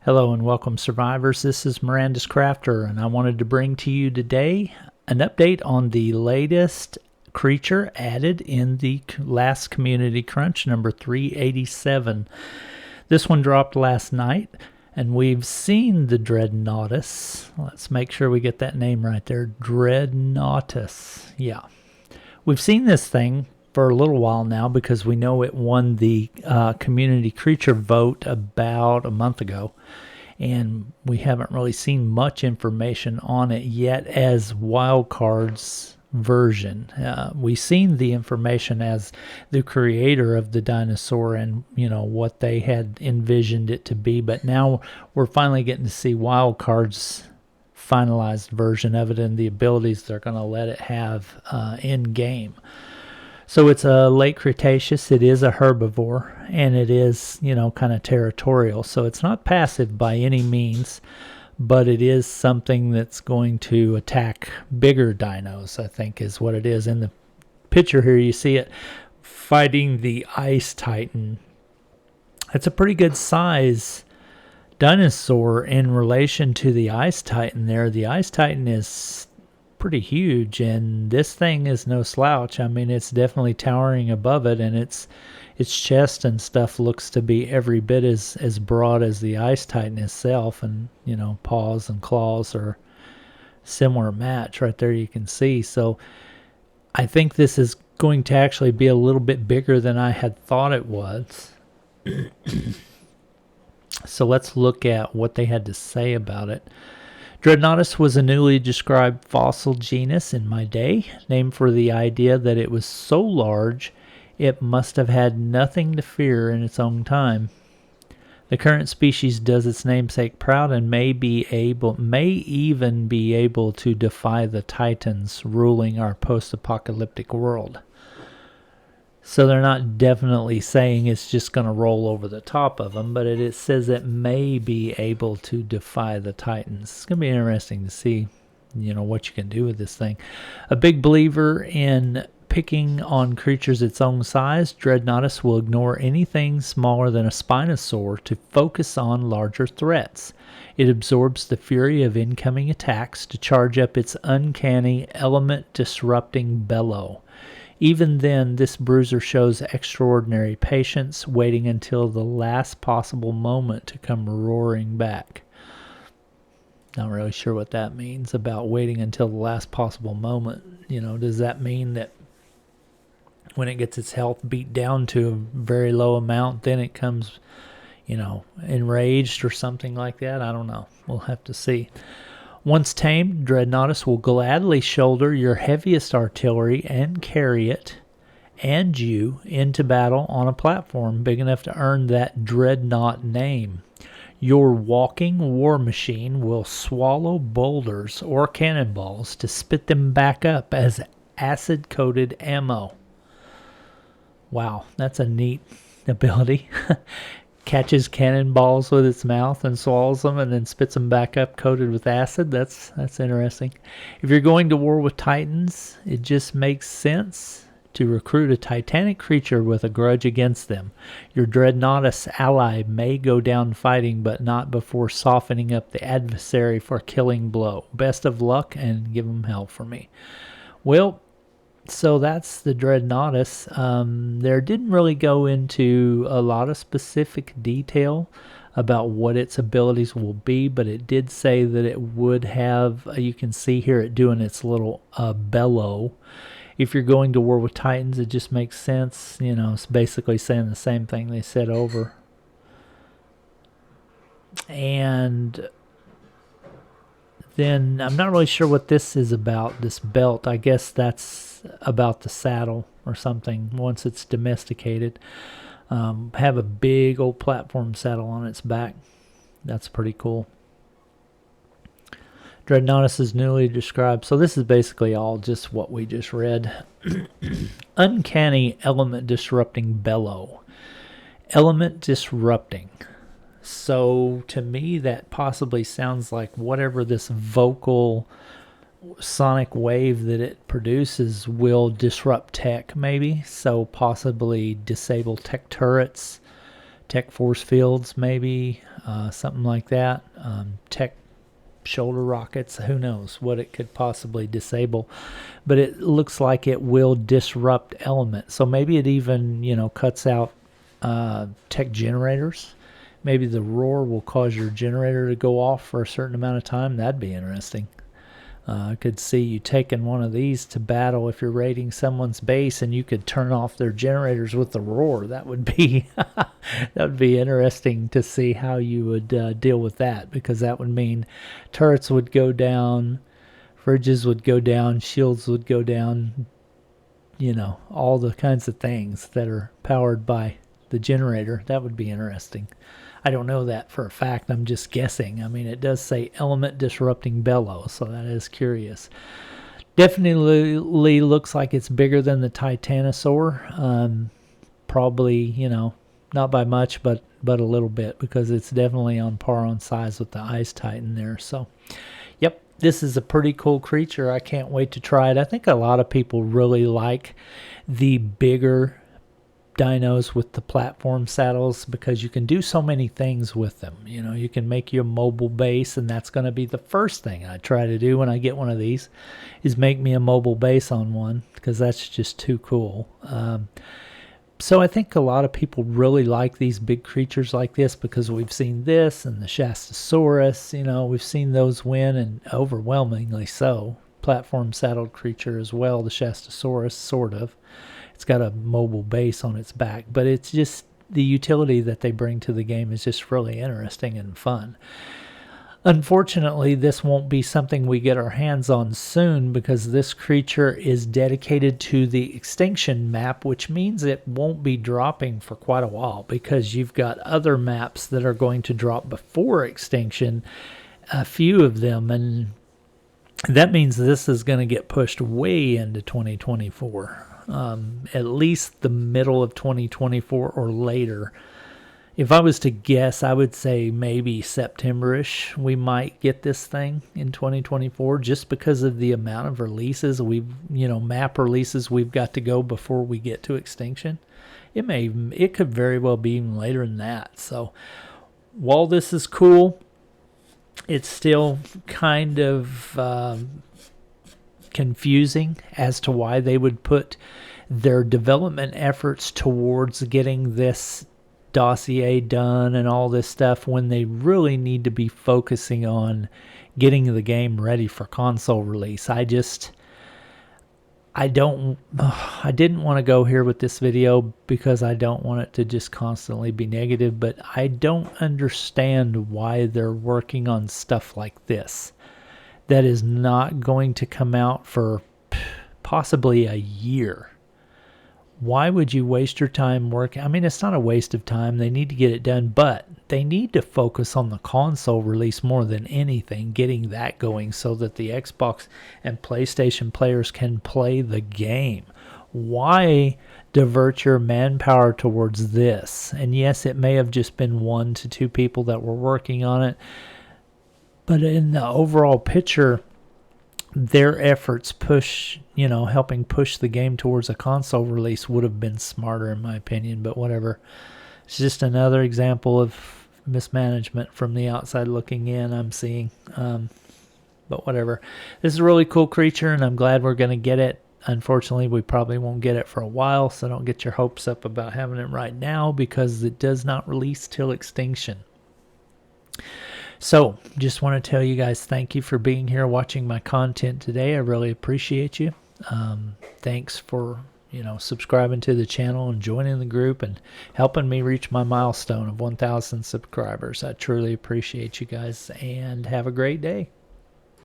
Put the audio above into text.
Hello and welcome, survivors. This is Miranda's Crafter, and I wanted to bring to you today an update on the latest creature added in the last Community Crunch, number 387. This one dropped last night, and we've seen the Dreadnoughtus. Let's make sure we get that name right there. Dreadnoughtus. Yeah. We've seen this thing for a little while now because we know it won the community creature vote about a month ago, and we haven't really seen much information on it yet as wildcards version. We've seen the information as the creator of the dinosaur and what they had envisioned it to be, but now we're finally getting to see wildcards finalized version of it and the abilities they're going to let it have in game. So it's a late Cretaceous, it is a herbivore, and it is, kind of territorial. So it's not passive by any means, but it is something that's going to attack bigger dinos, I think is what it is. In the picture here, you see it fighting the Ice Titan. It's a pretty good size dinosaur in relation to the Ice Titan there. The Ice Titan is pretty huge, and this thing is no slouch. I mean, it's definitely towering above it, and its chest and stuff looks to be every bit as broad as the Ice Titan itself, and paws and claws are similar match right there, you can see. So I think this is going to actually be a little bit bigger than I had thought it was. So let's look at what they had to say about it. Dreadnoughtus was a newly described fossil genus in my day, named for the idea that it was so large it must have had nothing to fear in its own time. The current species does its namesake proud and may even be able to defy the titans ruling our post-apocalyptic world. So they're not definitely saying it's just going to roll over the top of them, but it says it may be able to defy the titans. It's going to be interesting to see, what you can do with this thing. A big believer in picking on creatures its own size, Dreadnoughtus will ignore anything smaller than a Spinosaur to focus on larger threats. It absorbs the fury of incoming attacks to charge up its uncanny element-disrupting bellow. Even then, this bruiser shows extraordinary patience, waiting until the last possible moment to come roaring back. Not really sure what that means about waiting until the last possible moment. Does that mean that when it gets its health beat down to a very low amount, then it comes, enraged or something like that? I don't know. We'll have to see. Once tamed, Dreadnoughtus will gladly shoulder your heaviest artillery and carry it and you into battle on a platform big enough to earn that Dreadnought name. Your walking war machine will swallow boulders or cannonballs to spit them back up as acid-coated ammo. Wow, that's a neat ability. Catches cannonballs with its mouth and swallows them and then spits them back up coated with acid. That's interesting. If you're going to war with titans, it just makes sense to recruit a titanic creature with a grudge against them. Your Dreadnoughtus ally may go down fighting, but not before softening up the adversary for a killing blow. Best of luck, and give them hell for me. Well, so that's the Dreadnoughtus. There didn't really go into a lot of specific detail about what its abilities will be, but it did say that it would have, you can see here it doing its little bellow. If you're going to war with titans, it just makes sense. It's basically saying the same thing they said over. And then I'm not really sure what this is about, this belt. I guess that's about the saddle or something once it's domesticated. Have a big old platform saddle on its back. That's pretty cool. Dreadnoughtus is newly described. So this is basically all just what we just read. Uncanny element disrupting bellow. Element disrupting. So to me that possibly sounds like whatever this vocal sonic wave that it produces will disrupt tech maybe. So possibly disable tech turrets tech force fields, maybe something like that. Tech shoulder rockets, who knows what it could possibly disable, but it looks like it will disrupt element. So maybe it even, you know, cuts out tech generators. Maybe the roar will cause your generator to go off for a certain amount of time. That'd be interesting. I could see you taking one of these to battle if you're raiding someone's base, and you could turn off their generators with the roar. That would be that would be interesting to see how you would deal with that, because that would mean turrets would go down, fridges would go down, shields would go down. You know, all the kinds of things that are powered by the generator. That would be interesting. I don't know that for a fact. I'm just guessing. I mean, it does say element disrupting bellow, so that is curious. Definitely looks like it's bigger than the Titanosaur. Probably, you know, not by much, but a little bit, because it's definitely on par on size with the Ice Titan there. So, yep, this is a pretty cool creature. I can't wait to try it. I think a lot of people really like the bigger dinos with the platform saddles, because you can do so many things with them. You know, you can make your mobile base, and that's going to be the first thing I try to do when I get one of these, is make me a mobile base on one, because that's just too cool. So I think a lot of people really like these big creatures like this, because we've seen this and the Shastasaurus, you know, we've seen those win, and overwhelmingly so. Platform saddled creature as well, the Shastasaurus, sort of. It's got a mobile base on its back, but it's just the utility that they bring to the game is just really interesting and fun. Unfortunately, this won't be something we get our hands on soon, because this creature is dedicated to the extinction map, which means it won't be dropping for quite a while, because you've got other maps that are going to drop before extinction, a few of them, and that means this is going to get pushed way into 2024. At least the middle of 2024 or later. If I was to guess, I would say maybe September-ish we might get this thing in 2024, just because of the amount of releases map releases we've got to go before we get to extinction. It could very well be even later than that. So while this is cool, it's still kind of confusing as to why they would put their development efforts towards getting this dossier done and all this stuff, when they really need to be focusing on getting the game ready for console release. I didn't want to go here with this video, because I don't want it to just constantly be negative, but I don't understand why they're working on stuff like this that is not going to come out for possibly a year. Why would you waste your time working? I mean, it's not a waste of time. They need to get it done, but they need to focus on the console release more than anything, getting that going so that the Xbox and PlayStation players can play the game. Why divert your manpower towards this? And yes, it may have just been 1 to 2 people that were working on it, but in the overall picture, their efforts helping push the game towards a console release would have been smarter, in my opinion, but whatever. It's just another example of mismanagement from the outside looking in, I'm seeing. But whatever. This is a really cool creature, and I'm glad we're going to get it. Unfortunately, we probably won't get it for a while, so don't get your hopes up about having it right now, because it does not release till extinction. So, just want to tell you guys thank you for being here watching my content today. I really appreciate you. Thanks for, subscribing to the channel and joining the group and helping me reach my milestone of 1,000 subscribers. I truly appreciate you guys, and have a great day.